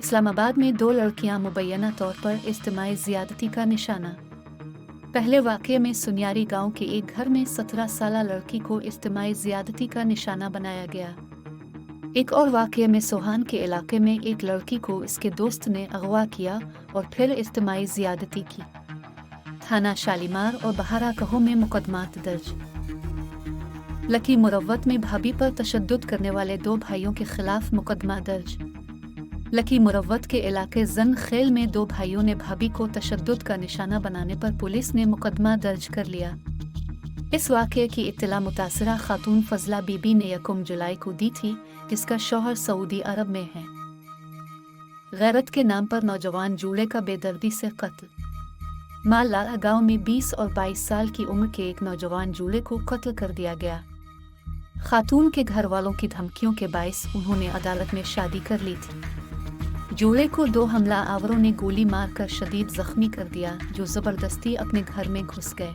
इस्लामाबाद में 2 लड़कियां मुबैना तौर पर इज्तिमाई ज़्यादती का निशाना। पहले वाक़ये में सुनियारी गांव के एक घर में 17 साला लड़की को इज्तिमाई ज़्यादती का निशाना बनाया गया। एक और वाक़ये में सोहान के इलाके में एक लड़की को इसके दोस्त ने अगवा किया और फिर इज्तिमाई ज़्यादती की। थाना शालीमार और बहारा कहो में मुकदमात दर्ज। लकी मुरव्वत में भाभी पर तशद्दुद करने वाले 2 भाइयों के खिलाफ मुकदमा दर्ज। लकी मुरव्वत के इलाके जन खेल में 2 भाइयों ने भाभी को तशद्दुद का निशाना बनाने पर पुलिस ने मुकदमा दर्ज कर लिया। इस वाक़ये की इत्तला मुतासरा खातून फजला बीबी ने 1 जुलाई को दी थी, जिसका शौहर सऊदी अरब में है। गैरत के नाम पर नौजवान जूड़े का बेदर्दी से कत्ल। माला गांव में 20 और 22 साल की उम्र के एक नौजवान जूड़े को कत्ल कर दिया गया। खातून के घर वालों की धमकियों के बाइस उन्होंने अदालत में शादी कर ली थी। जूड़े को 2 हमला आवरों ने गोली मारकर शदीद जख्मी कर दिया, जो जबरदस्ती अपने घर में घुस गए।